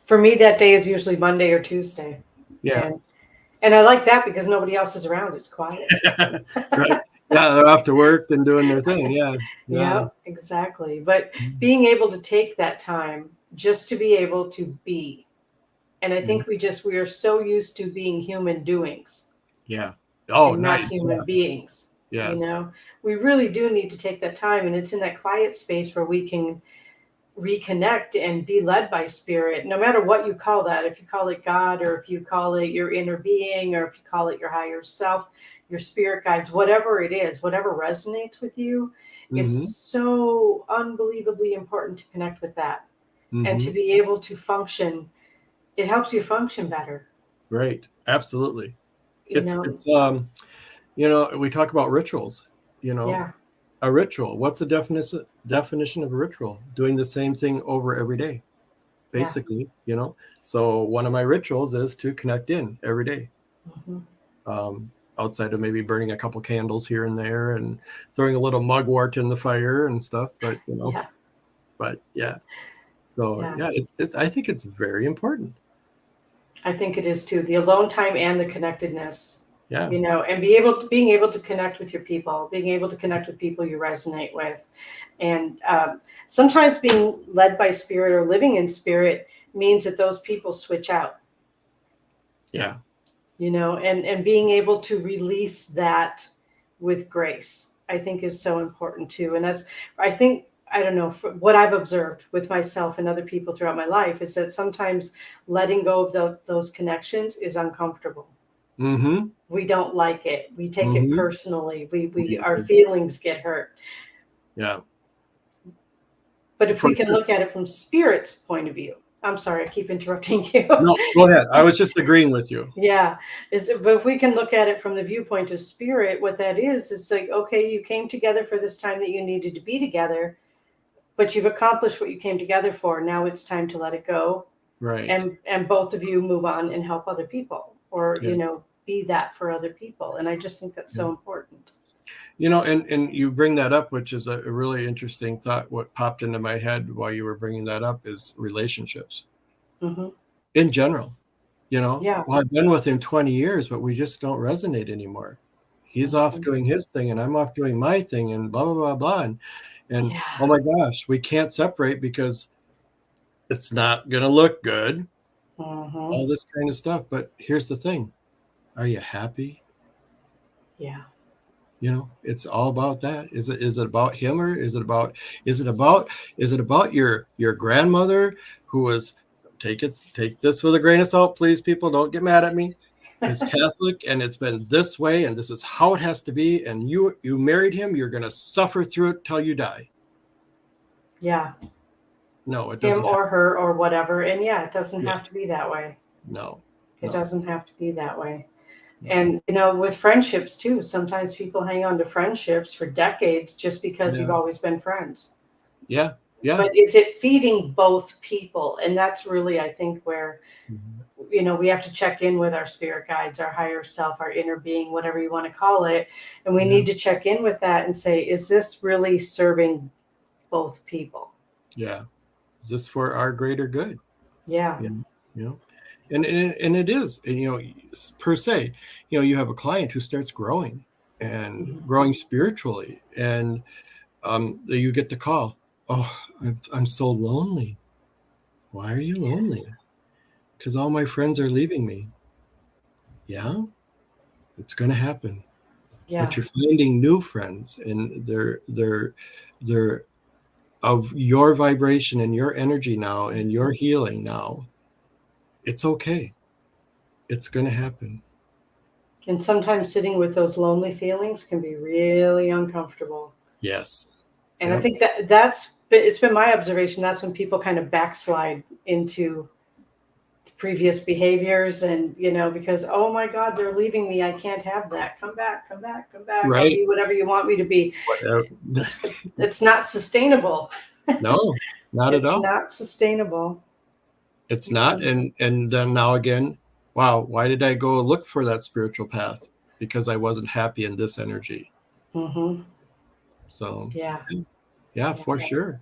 [SPEAKER 2] For me, that day is usually Monday or Tuesday.
[SPEAKER 3] Yeah.
[SPEAKER 2] And I like that because nobody else is around. It's quiet.
[SPEAKER 3] Right. Yeah, they're off to work and doing their thing. Yeah,
[SPEAKER 2] exactly. But being able to take that time just to be able to be. And I think we are so used to being human doings.
[SPEAKER 3] Yeah. Oh,
[SPEAKER 2] and
[SPEAKER 3] nice.
[SPEAKER 2] Not human beings.
[SPEAKER 3] Yes.
[SPEAKER 2] We really do need to take that time. And it's in that quiet space where we can reconnect and be led by spirit, no matter what you call that. If you call it God, or if you call it your inner being, or if you call it your higher self, your spirit guides, whatever it is, whatever resonates with you, is so unbelievably important to connect with that and to be able to function. It helps you function better.
[SPEAKER 3] Right. Absolutely.
[SPEAKER 2] You
[SPEAKER 3] It's
[SPEAKER 2] know?
[SPEAKER 3] we talk about rituals,
[SPEAKER 2] Yeah.
[SPEAKER 3] a ritual. What's the definition of a ritual? Doing the same thing over every day, basically, So one of my rituals is to connect in every day. Outside of maybe burning a couple candles here and there and throwing a little mugwort in the fire and stuff, but but yeah. So it's I think it's very important.
[SPEAKER 2] I think it is too. The alone time and the connectedness.
[SPEAKER 3] Yeah.
[SPEAKER 2] And being able to connect with your people, being able to connect with people you resonate with. And sometimes being led by spirit or living in spirit means that those people switch out.
[SPEAKER 3] Yeah.
[SPEAKER 2] And being able to release that with grace, I think, is so important too. And that's, I don't know, what I've observed with myself and other people throughout my life is that sometimes letting go of those connections is uncomfortable. We don't like it. We take it personally. Our feelings get hurt.
[SPEAKER 3] Yeah.
[SPEAKER 2] But if we can look at it from spirit's point of view, I'm sorry, I keep interrupting you.
[SPEAKER 3] No, go ahead. I was just agreeing with you.
[SPEAKER 2] Yeah. But if we can look at it from the viewpoint of spirit, what that is like, okay, you came together for this time that you needed to be together, but you've accomplished what you came together for. Now it's time to let it go.
[SPEAKER 3] Right.
[SPEAKER 2] And both of you move on and help other people, or, be that for other people. And I just think that's so important.
[SPEAKER 3] And you bring that up, which is a really interesting thought. What popped into my head while you were bringing that up is relationships in general. Well, I've been with him 20 years, but we just don't resonate anymore. He's off doing his thing and I'm off doing my thing and blah, blah, blah, blah. And oh my gosh, we can't separate because it's not going to look good. All this kind of stuff. But here's the thing. Are you happy?
[SPEAKER 2] Yeah.
[SPEAKER 3] It's all about that. Is it about him, or is it about your grandmother who was, take this with a grain of salt, please, people, don't get mad at me, is Catholic and it's been this way and this is how it has to be, and you married him, you're going to suffer through it till you die.
[SPEAKER 2] Yeah.
[SPEAKER 3] No, it doesn't.
[SPEAKER 2] Him or her or whatever. And it doesn't have to be that way.
[SPEAKER 3] No.
[SPEAKER 2] It doesn't have to be that way. And, with friendships too, sometimes people hang on to friendships for decades just because you've always been friends.
[SPEAKER 3] Yeah. Yeah.
[SPEAKER 2] But is it feeding both people? And that's really, I think, where, we have to check in with our spirit guides, our higher self, our inner being, whatever you want to call it. And we need to check in with that and say, is this really serving both people?
[SPEAKER 3] Yeah. Is this for our greater good?
[SPEAKER 2] Yeah.
[SPEAKER 3] And it is, per se, you have a client who starts growing and growing spiritually, and you get the call, oh, I'm so lonely. Why are you lonely? Because all my friends are leaving me. Yeah, it's going to happen.
[SPEAKER 2] Yeah.
[SPEAKER 3] But you're finding new friends, and they're of your vibration and your energy now, and your healing now. It's okay. It's going to happen.
[SPEAKER 2] And sometimes sitting with those lonely feelings can be really uncomfortable.
[SPEAKER 3] Yes.
[SPEAKER 2] And I think it's been my observation. That's when people kind of backslide into previous behaviors and, because, oh my God, they're leaving me. I can't have that. Come back.
[SPEAKER 3] Right.
[SPEAKER 2] I'll be whatever you want me to be. It's not sustainable.
[SPEAKER 3] No, not at all.
[SPEAKER 2] It's not sustainable.
[SPEAKER 3] It's not. And then now again, wow, why did I go look for that spiritual path? Because I wasn't happy in this energy. So yeah, for sure.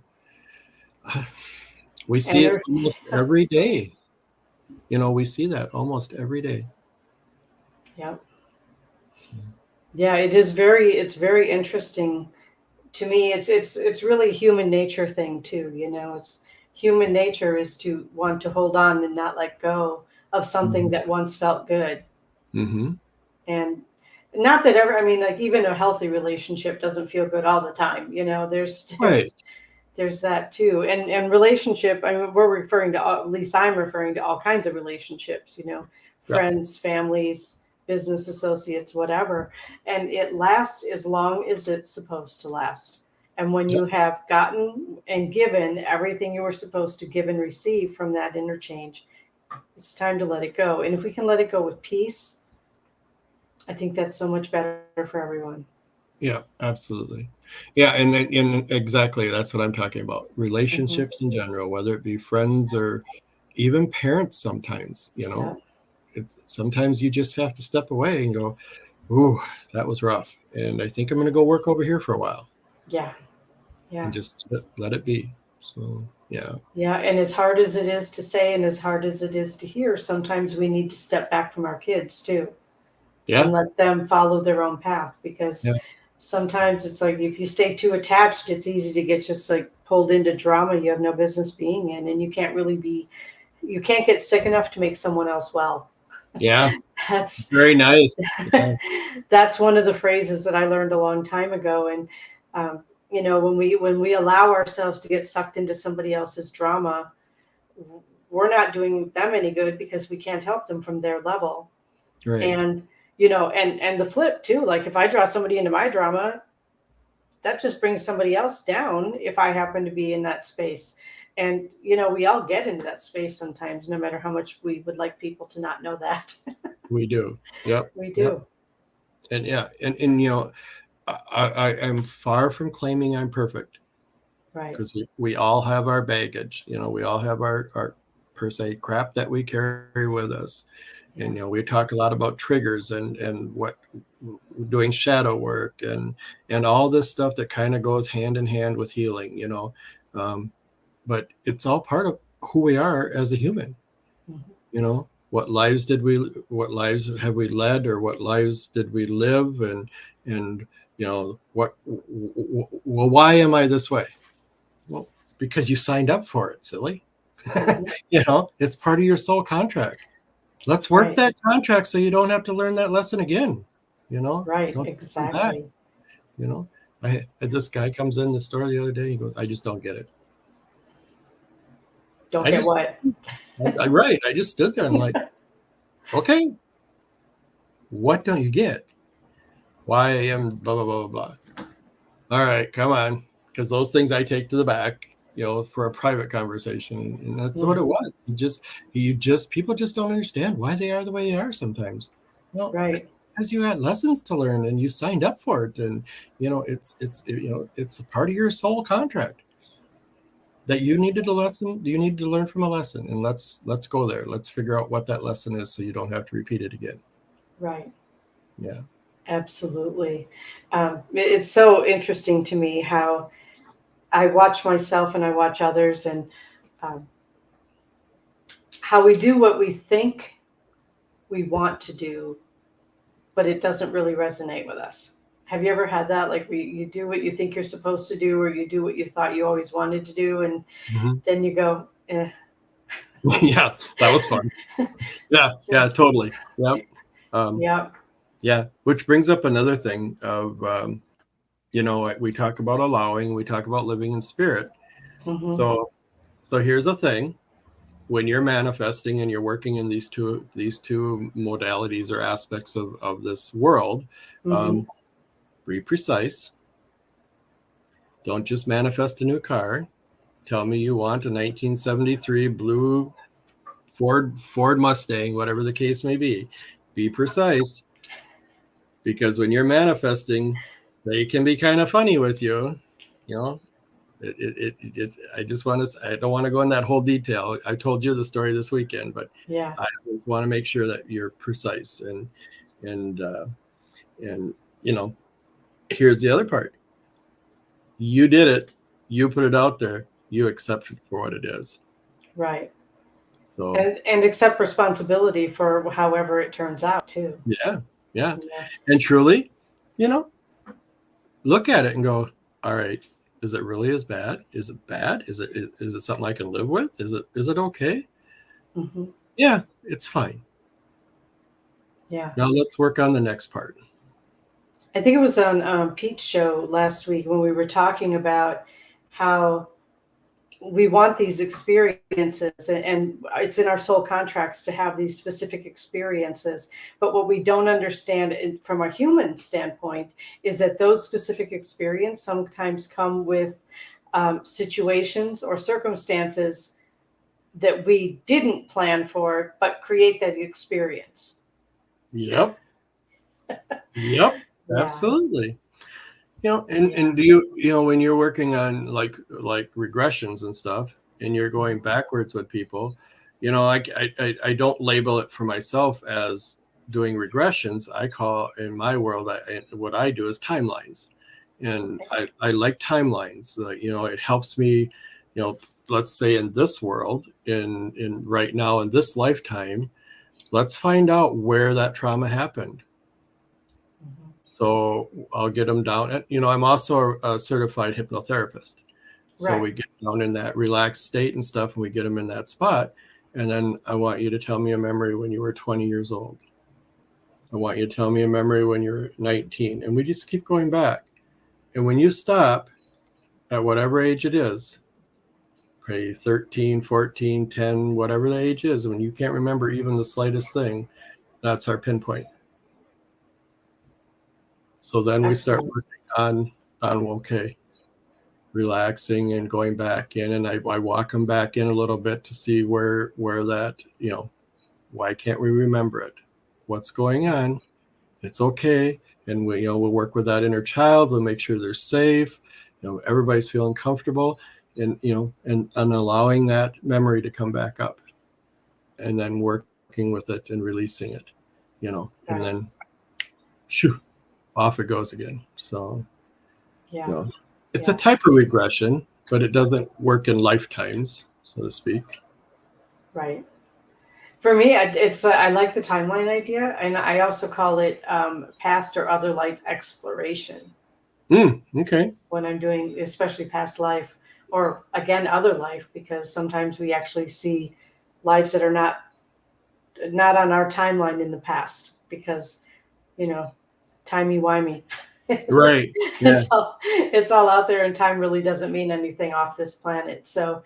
[SPEAKER 3] We see it almost every day. We see that almost every day.
[SPEAKER 2] Yep. Yeah, it's very interesting to me. It's really a human nature thing too. It's human nature is to want to hold on and not let go of something that once felt good. And not that even a healthy relationship doesn't feel good all the time. There's There's that too. And relationship, I mean, we're referring to, at least I'm referring to all kinds of relationships, you know,
[SPEAKER 3] Yeah.
[SPEAKER 2] friends, families, business associates, whatever. And it lasts as long as it's supposed to last. And when you have gotten and given everything you were supposed to give and receive from that interchange, it's time to let it go. And if we can let it go with peace, I think that's so much better for everyone.
[SPEAKER 3] Yeah, absolutely. Yeah, and exactly, that's what I'm talking about. Relationships in general, whether it be friends or even parents sometimes, you know. Sometimes you just have to step away and go, ooh, that was rough. And I think I'm going to go work over here for a while.
[SPEAKER 2] Yeah. Yeah.
[SPEAKER 3] And just let it be. So, yeah.
[SPEAKER 2] Yeah. And as hard as it is to say and as hard as it is to hear, sometimes we need to step back from our kids too.
[SPEAKER 3] Yeah.
[SPEAKER 2] And let them follow their own path, because sometimes it's like if you stay too attached, it's easy to get just like pulled into drama you have no business being in, and you can't get sick enough to make someone else well.
[SPEAKER 3] Yeah.
[SPEAKER 2] That's
[SPEAKER 3] very nice. Yeah.
[SPEAKER 2] That's one of the phrases that I learned a long time ago. And you know, when we allow ourselves to get sucked into somebody else's drama, we're not doing them any good because we can't help them from their level.
[SPEAKER 3] Right.
[SPEAKER 2] And you know, and the flip too, like if I draw somebody into my drama, that just brings somebody else down if I happen to be in that space. And, you know, we all get into that space sometimes, no matter how much we would like people to not know that.
[SPEAKER 3] We do. Yep.
[SPEAKER 2] We do.
[SPEAKER 3] Yep. And you know, I am far from claiming I'm perfect.
[SPEAKER 2] Right.
[SPEAKER 3] Because we all have our baggage. You know, we all have our per se crap that we carry with us. And, you know, we talk a lot about triggers and what doing shadow work and all this stuff that kind of goes hand in hand with healing, you know. But it's all part of who we are as a human. You know, what lives have we led, or what lives did we live? And you know, well, why am I this way? Well, because you signed up for it, silly. You know, it's part of your soul contract. Let's work that contract so you don't have to learn that lesson again. You know,
[SPEAKER 2] right?
[SPEAKER 3] Don't
[SPEAKER 2] Exactly.
[SPEAKER 3] You know, I had this guy comes in the store the other day. He goes, "I just don't get it."
[SPEAKER 2] Don't get what?
[SPEAKER 3] Right. I just stood there and like, okay, what don't you get? Why I am blah blah blah blah blah. All right, come on, because those things I take to the back, you know, for a private conversation, and that's what it was. You just people just don't understand why they are the way they are sometimes. Well,
[SPEAKER 2] right.
[SPEAKER 3] Because you had lessons to learn and you signed up for it, and you know it's a part of your soul contract that you needed a lesson. You need to learn from a lesson, and let's go there. Let's figure out what that lesson is so you don't have to repeat it again.
[SPEAKER 2] Right.
[SPEAKER 3] Yeah.
[SPEAKER 2] Absolutely. It's so interesting to me how I watch myself and I watch others, and how we do what we think we want to do, but it doesn't really resonate with us. Have you ever had that? Like you do what you think you're supposed to do, or you do what you thought you always wanted to do, and then you go, eh.
[SPEAKER 3] Yeah, that was fun. Yeah, totally. Yep. Yeah, which brings up another thing of, you know, we talk about allowing, we talk about living in spirit. So here's the thing. When you're manifesting and you're working in these two modalities or aspects of this world, be precise. Don't just manifest a new car. Tell me you want a 1973 blue Ford Mustang, whatever the case may be. Be precise, because when you're manifesting, they can be kind of funny with you. You know, I don't want to go in that whole detail. I told you the story this weekend, but I just want to make sure that you're precise and you know, here's the other part. You did it. You put it out there. You accept it for what it is.
[SPEAKER 2] Right.
[SPEAKER 3] So
[SPEAKER 2] and accept responsibility for however it turns out too.
[SPEAKER 3] Yeah. And truly, you know, look at it and go, all right, is it really as bad? Is it bad? Is it something I can live with? Is it okay? Yeah, it's fine.
[SPEAKER 2] Yeah.
[SPEAKER 3] Now let's work on the next part.
[SPEAKER 2] I think it was on Pete's show last week when we were talking about how we want these experiences, and it's in our soul contracts to have these specific experiences. But what we don't understand from a human standpoint is that those specific experiences sometimes come with situations or circumstances that we didn't plan for, but create that experience.
[SPEAKER 3] Yep.
[SPEAKER 2] Yeah.
[SPEAKER 3] Absolutely. And
[SPEAKER 2] Yeah.
[SPEAKER 3] do you when you're working on like regressions and stuff, and you're going backwards with people, I don't label it for myself as doing regressions. I call, in my world, what I do is timelines, and I like timelines. It helps me, let's say in this world, in right now in this lifetime, let's find out where that trauma happened. So I'll get them down. I'm also a certified hypnotherapist. So we get down in that relaxed state and stuff, and we get them in that spot. And then I want you to tell me a memory when you were 20 years old. I want you to tell me a memory when you're 19. And we just keep going back. And when you stop at whatever age it is, probably 13, 14, 10, whatever the age is, when you can't remember even the slightest thing, that's our pinpoint. So then we start working on okay, relaxing and going back in, and I walk them back in a little bit to see where that, why can't we remember it? What's going on? It's okay. And we'll work with that inner child. We'll make sure they're safe. Everybody's feeling comfortable, and and allowing that memory to come back up, and then working with it and releasing it, and then shoo, off it goes again. So it's a type of regression, but it doesn't work in lifetimes, so to speak.
[SPEAKER 2] Right. For me, I like the timeline idea, and I also call it past or other life exploration.
[SPEAKER 3] Okay.
[SPEAKER 2] When I'm doing, especially past life, or again, other life, because sometimes we actually see lives that are not on our timeline in the past, because timey-wimey.
[SPEAKER 3] Right. Yeah.
[SPEAKER 2] It's all out there, and time really doesn't mean anything off this planet. So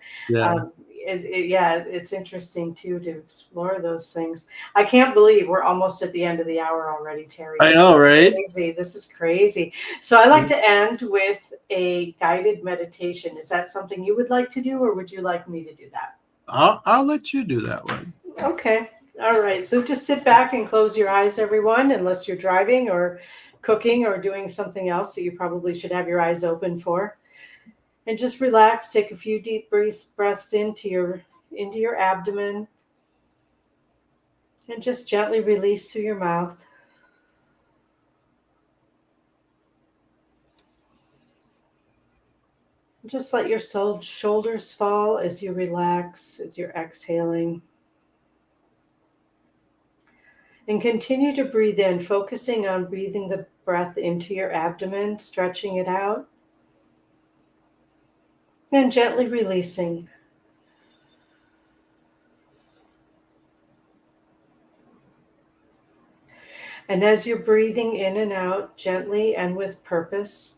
[SPEAKER 2] it's interesting too to explore those things. I can't believe we're almost at the end of the hour already, Terry.
[SPEAKER 3] I know, right?
[SPEAKER 2] Crazy. This is crazy. So I like to end with a guided meditation. Is that something you would like to do, or would you like me to do that?
[SPEAKER 3] I'll let you do that one.
[SPEAKER 2] Okay. All right. So just sit back and close your eyes, everyone, unless you're driving or cooking or doing something else that you probably should have your eyes open for. And just relax. Take a few deep breaths into your abdomen, and just gently release through your mouth. Just let your shoulders fall as you relax, as you're exhaling. And continue to breathe in, focusing on breathing the breath into your abdomen, stretching it out, and gently releasing. And as you're breathing in and out, gently and with purpose,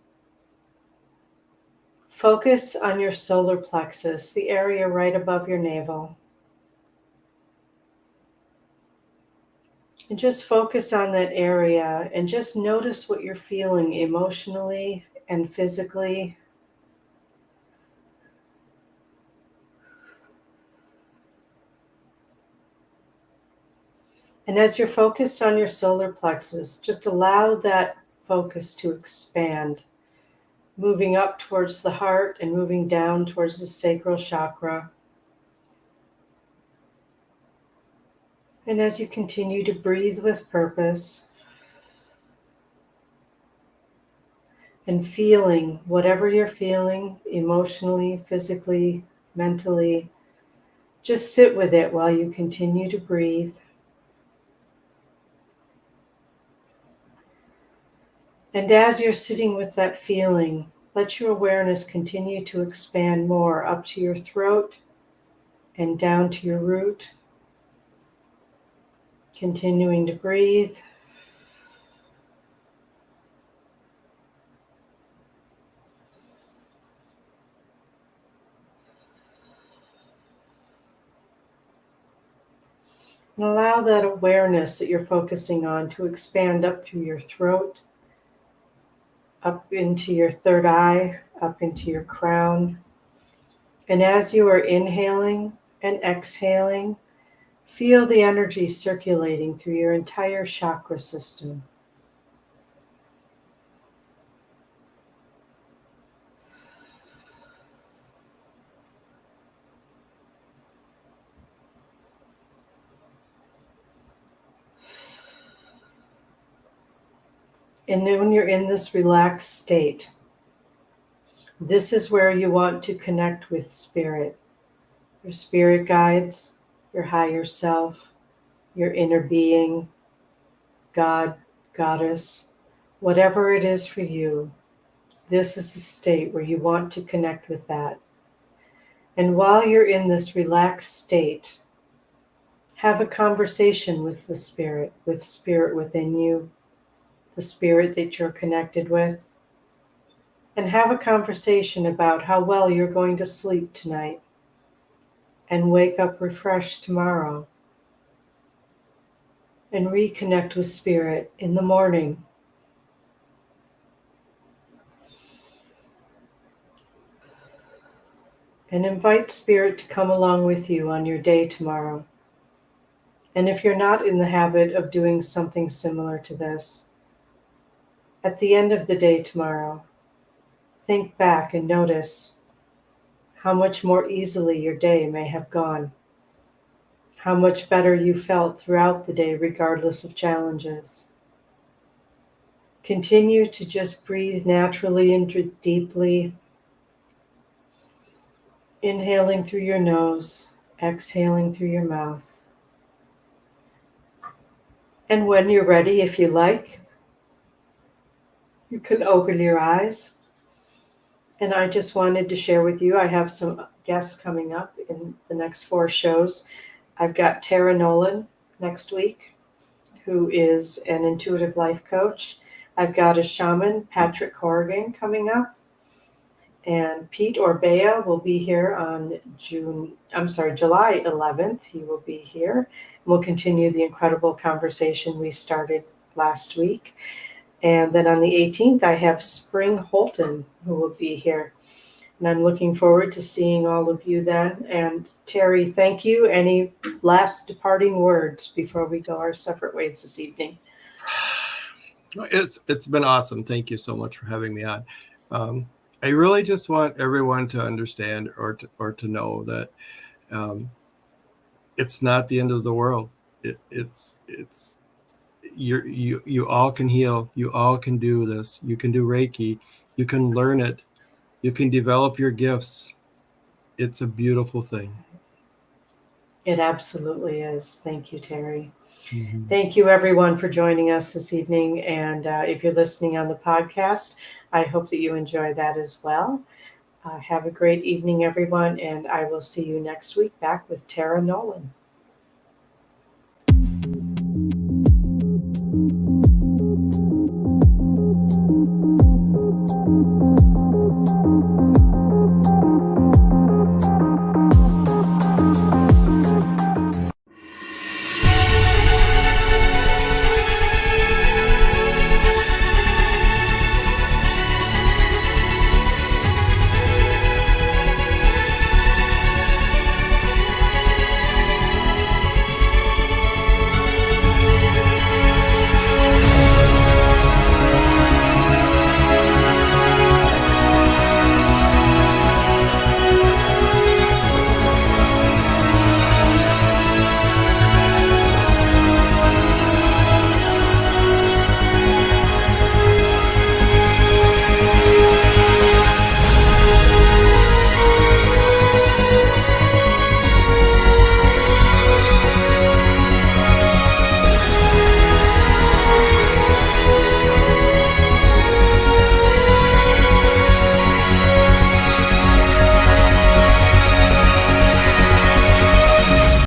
[SPEAKER 2] focus on your solar plexus, the area right above your navel. And just focus on that area, and just notice what you're feeling emotionally and physically. And as you're focused on your solar plexus, just allow that focus to expand, moving up towards the heart and moving down towards the sacral chakra. And as you continue to breathe with purpose and feeling whatever you're feeling emotionally, physically, mentally, just sit with it while you continue to breathe. And as you're sitting with that feeling, let your awareness continue to expand more up to your throat and down to your root. Continuing to breathe. And allow that awareness that you're focusing on to expand up through your throat, up into your third eye, up into your crown. And as you are inhaling and exhaling, feel the energy circulating through your entire chakra system. And then when you're in this relaxed state, this is where you want to connect with spirit, your spirit guides, your higher self, your inner being, God, Goddess, whatever it is for you. This is the state where you want to connect with that. And while you're in this relaxed state, have a conversation with the spirit within you, the spirit that you're connected with, and have a conversation about how well you're going to sleep tonight and wake up refreshed tomorrow, and reconnect with spirit in the morning. And invite spirit to come along with you on your day tomorrow. And if you're not in the habit of doing something similar to this, at the end of the day tomorrow, think back and notice how much more easily your day may have gone, how much better you felt throughout the day regardless of challenges. Continue to just breathe naturally and deeply, inhaling through your nose, exhaling through your mouth. And when you're ready, if you like, you can open your eyes. And I just wanted to share with you, I have some guests coming up in the next 4 shows. I've got Tara Nolan next week, who is an intuitive life coach. I've got a shaman, Patrick Corrigan, coming up. And Pete Orbea will be here on July 11th. He will be here. We'll continue the incredible conversation we started last week. And then on the 18th, I have Spring Holton, who will be here. And I'm looking forward to seeing all of you then. And Terry, thank you. Any last departing words before we go our separate ways this evening?
[SPEAKER 3] It's been awesome. Thank you so much for having me on. I really just want everyone to understand or to know that it's not the end of the world. It's you all can heal. You all can do this. You can do Reiki. You can learn it. You can develop your gifts. It's a beautiful thing.
[SPEAKER 2] It absolutely is. Thank you, Terry.
[SPEAKER 3] Mm-hmm.
[SPEAKER 2] Thank you, everyone, for joining us this evening. And if you're listening on the podcast, I hope that you enjoy that as well. Have a great evening, everyone, and I will see you next week back with Tara Nolan.